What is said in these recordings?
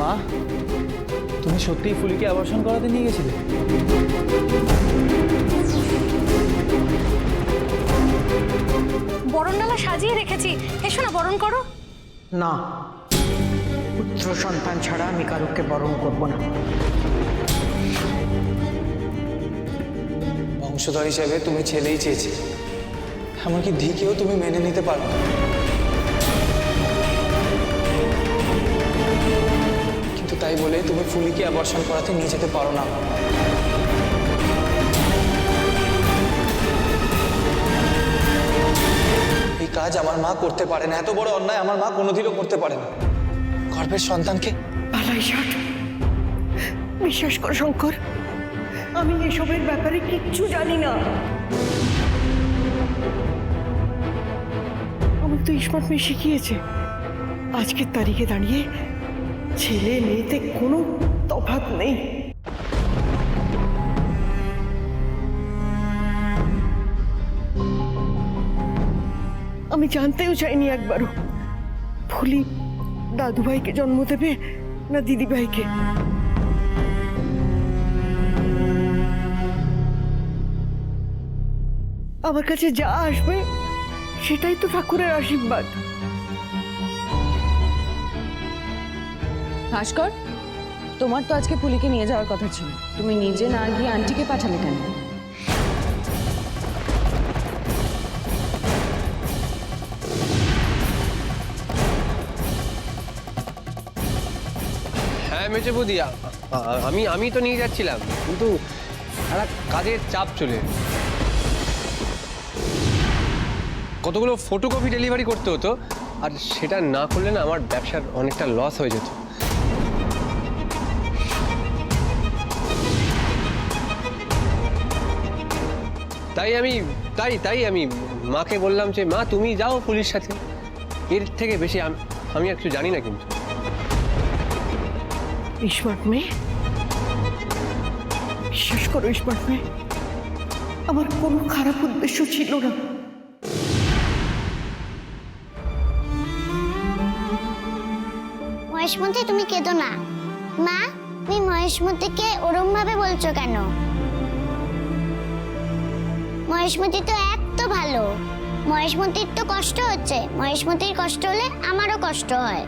মা, তুমি সত্যিই ফুলিকে অ্যাবর্শন করাতে নিয়ে গেছিলে? বরণডালা সাজিয়ে রেখেছি, এসো না বরণ করো। না, পুত্র সন্তান ছাড়া আমি কারুকে বরণ করব না। বংশধর হিসেবে তুমি ছেলেই চেয়েছে, এমনকি ধিকেও তুমি মেনে নিতে পারো না। কিন্তু তাই বলে তুমি ফুলিকে অ্যাবর্শন করাতে নিয়ে যেতে পারো না। এই কাজ আমার মা করতে পারে না, এত বড় অন্যায় আমার মা কোনোদিনও করতে পারে না। গর্ভের সন্তানকে পালাই ষাট, বিশ্বাস কর শঙ্কর, আমি এসবের ব্যাপারে কিচ্ছু জানি না। আমার তো ইসমাত মেয়ে শিখিয়েছে, আজকের তারিখে দাঁড়িয়ে ছেলে মেয়েতে কোনো তফাৎ নেই। আমি জানতেও চাইনি একবারও ফুলি দাদুভাইকে জন্ম দেবে না দিদিভাইকে। আমার কাছে যা আসবে সেটাই তো ঠাকুরের আশীর্বাদ। ভাস্কর, তোমার তো আজকে পুলিকে নিয়ে যাওয়ার কথা ছিল, তুমি নিজে না গিয়ে আন্টিকে পাঠালে কেন? হ্যাঁ মেজে বৌদি, আমি তো নিয়ে যাচ্ছিলাম, কিন্তু একটা কাজের চাপ চলে কতগুলো ফটোকপি ডেলিভারি করতে হতো, আর সেটা না করলে না আমার ব্যবসার অনেকটা লস হয়ে যেত। তাই আমি মাকে বললাম যে মা তুমি যাও পুলিশ সাথে, এর থেকে বেশি আমি আর কিছু জানি না। কিন্তু ইসমাত মেয়ে, বিশ্বাস করো ইসমাত মেয়ে, আমার কোনো খারাপ উদ্দেশ্য ছিল না। মহেশমতি তুমি কেঁদো না। মা, তুমি মহেশমতিকে ওরম ভাবে বলছো কেন? মহেশমতি তো এত ভালো, মহেশমতির তো কষ্ট হচ্ছে, মহেশমতির কষ্ট হলে আমারও কষ্ট হয়।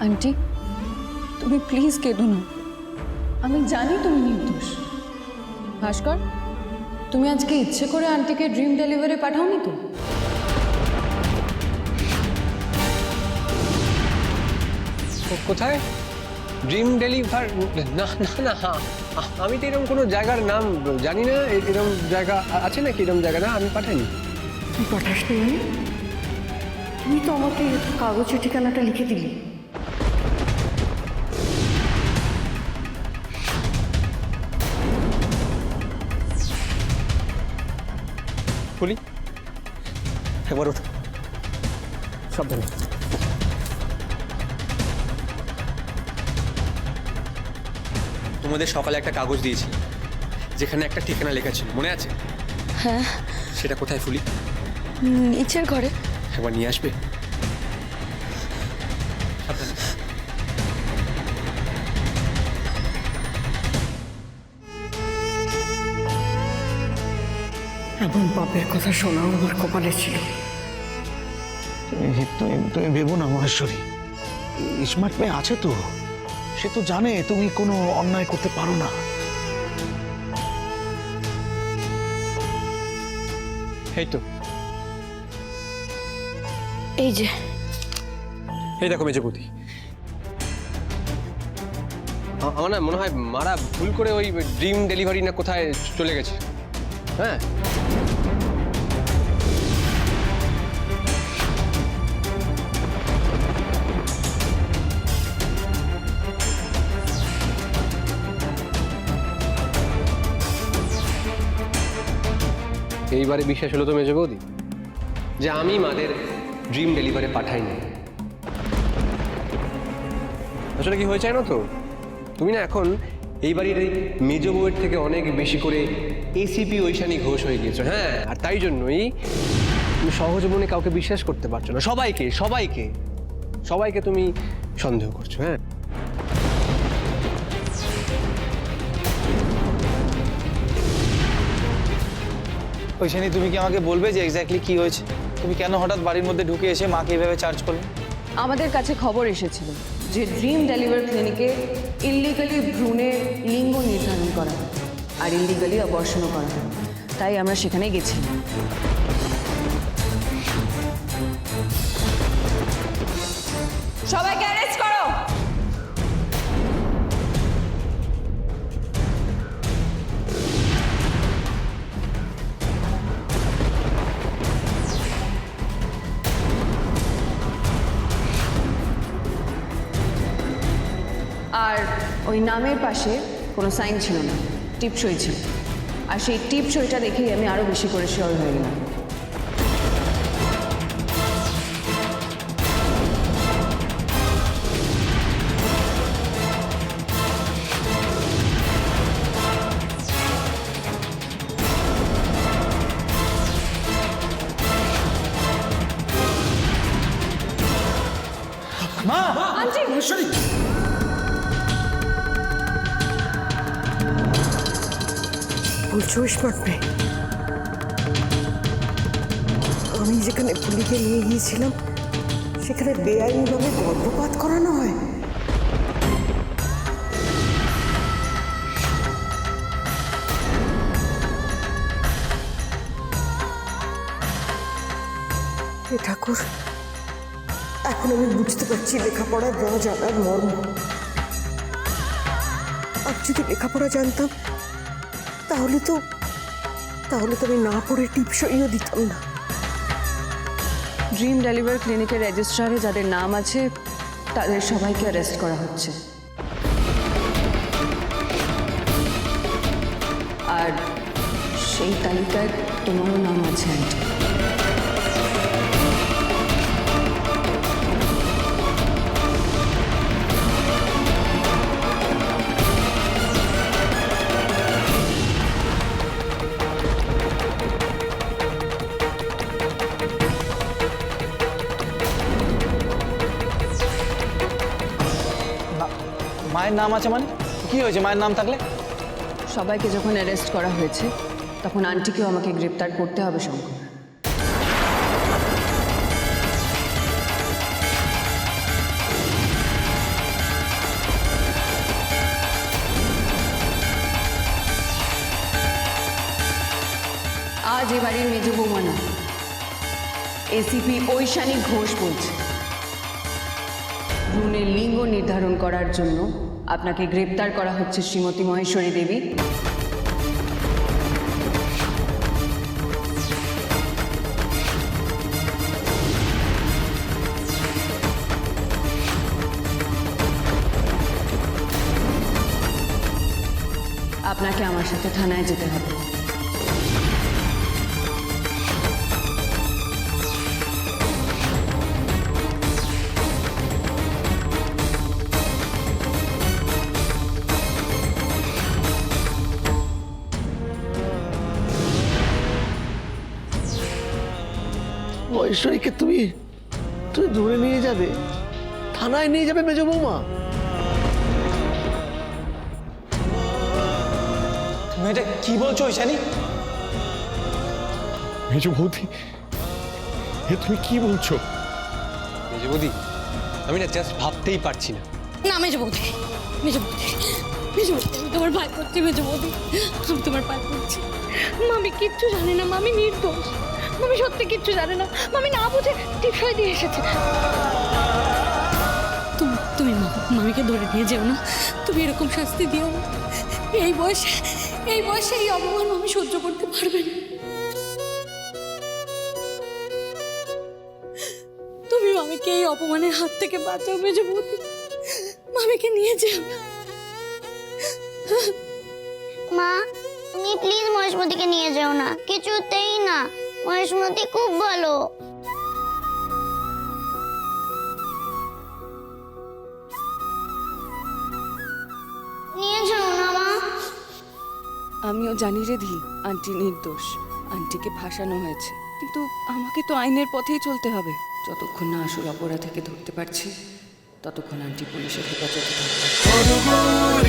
আন্টি, তুমি প্লিজ কেঁদো না, আমি জানি তুমি নির্দোষ। ভাস্কর, তুমি আজকে ইচ্ছে করে আন্টিকে ড্রিম ডেলিভারি পাঠাওনি তো? কোথায় ড্রিম ডেলিভার? না না না, আমি তো এরকম কোনো জায়গার নাম জানি না। এরকম জায়গা আছে নাকি? এরকম জায়গা না, আমি পাঠাইনি। তুই পাঠাস নি মানে? তুমি তো আমাকে কাগজে ঠিকানাটা লিখে দিলি। বলি একবার ওঠ, সাবধানে। তোমাদের সকালে একটা কাগজ দিয়েছি, যেখানে একটা ঠিকানা লেখা ছিল, মনে আছে? হ্যাঁ। সেটা কোথায় ফুলি? নিচের ঘরে। একবার নিয়ে আসবে? সাবধানে। এমন পাপের কথা শোনাও আমার কপালে ছিল। তুমি ভেবো না মহেশ্বরী, স্মার্ট মেয়ে আছে তো, সে তো জানে তুমি কোনো অন্যায় করতে পারো না। এই তো, এই যে, এই দেখো মেজবুতি, আমার না মনে হয় মারা ভুল করে ওই ড্রিম ডেলিভারি না কোথায় চলে গেছে। হ্যাঁ, এইবারে বিশ্বাস হলো তো মেজো বৌদি যে আমি মাদের ড্রিম ডেলিভারি পাঠাইনি। আসলে কি হয়েছে না তো, তুমি না এখন এই বাড়ির এই মেজো বউয়ের থেকে অনেক বেশি করে এসিপি ঐশানী ঘোষ হয়ে গিয়েছো। হ্যাঁ, আর তাই জন্যই তুমি সহজ মনে কাউকে বিশ্বাস করতে পারছো না। সবাইকে সবাইকে সবাইকে তুমি সন্দেহ করছো। হ্যাঁ, ওই শানি, তুমি কি আমাকে বলবে যে এক্স্যাক্টলি কি হয়েছে? তুমি কেন হঠাৎ বাড়ির মধ্যে ঢুকে এসে মাকে এইভাবে চার্জ করলে? আমাদের কাছে খবর এসেছিল যে ড্রিম ডেলিভার ক্লিনিকে ইললিগালি ভ্রূণের লিঙ্গ নির্ধারণ করা হয় আর ইললিগালি অবর্ষণও করা হয়, তাই আমরা সেখানে গেছিলাম। সবাইকে অ্যারেস্ট করো। আর ওই নামের পাশে কোনো সাইন ছিল না, টিপসই ছিল। আর সেই টিপসইটা দেখেই আমি আরো বেশি করে শিওর হয়ে গেলাম। মা! আন্টি, বলছো স্মার্ট মেয়ে, আমি যেখানে পুলিকে নিয়ে গিয়েছিলাম সেখানে বেআইনিভাবে গর্ভপাত করানো হয়? হে ঠাকুর, এখন আমি বুঝতে পারছি লেখাপড়া না জানার মর্ম। আমি যদি লেখাপড়া জানতাম তাহলে তো আমি না পড়ে টিপসইও দিতাম না। ড্রিম ডেলিভার ক্লিনিকের রেজিস্ট্রারে যাদের নাম আছে তাদের সবাইকে অ্যারেস্ট করা হচ্ছে। আর সেই তালিকায় তোমারও নাম আছে আন্টি। মায়ের নাম আছে মানে? কি হয়েছে মায়ের নাম থাকলে? সবাইকে যখন অ্যারেস্ট করা হয়েছে তখন আন্টিকেও আমাকে গ্রেপ্তার করতে হবে শঙ্কর। আজ এ বাড়ির মেজ বৌমা না, এসিপি ঐশানী ঘোষ বলছে ভ্রূণের লিঙ্গ নির্ধারণ করার জন্য আপনাকে গ্রেপ্তার করা হচ্ছে শ্রীমতী মহেশ্বরী দেবী। আপনাকে আমার সাথে থানায় যেতে হবে। মহেশ্বরীকে তুমি ধরে নিয়ে যাবে, থানায় নিয়ে যাবে মেজ বৌমা? তুমি এটা কি বলছো ঐশানী? মেজ বৌদি, এ তুমি কি বলছো? মেজবৌদি, আমি না জাস্ট ভাবতেই পারছি না। না মেজ বৌদি, মেজ বৌদি, মেজ বৌদি, আমি তোমার পায়ে পড়ছি মেজ বৌদি, আমি তোমার পায়ে পড়ছি। মামি কিচ্ছু জানে না, মামি নির্দোষ, মামি সত্যি কিচ্ছু জানে না, মামি না বুঝে টিপসই দিয়ে এসেছে। তুমি মামিকে ধরে নিয়ে যেও না, তুমি এরকম শাস্তি দিও না। এই বয়সে এই অপমান মামি সহ্য করতে পারবে না। তুমি মামিকে এই অপমানের হাত থেকে বাঁচাও মেজ বৌদি, মামিকে নিয়ে যেও। মা, তুমি প্লিজ মহেশমতিকে নিয়ে যেও না, কিছুতেই না। মহেশমতি খুব ভালো। নিয়ে যাও না মা। আমিও জানি রে ধি, আন্টি নির্দোষ, আন্টিকে ফাঁসানো হয়েছে, কিন্তু আমাকে তো আইনের পথেই চলতে হবে। যতক্ষণ না আসল অপরাধীকে ধরতে পারছি ততক্ষণ আন্টি পুলিশের হেফাজতে থাকবে।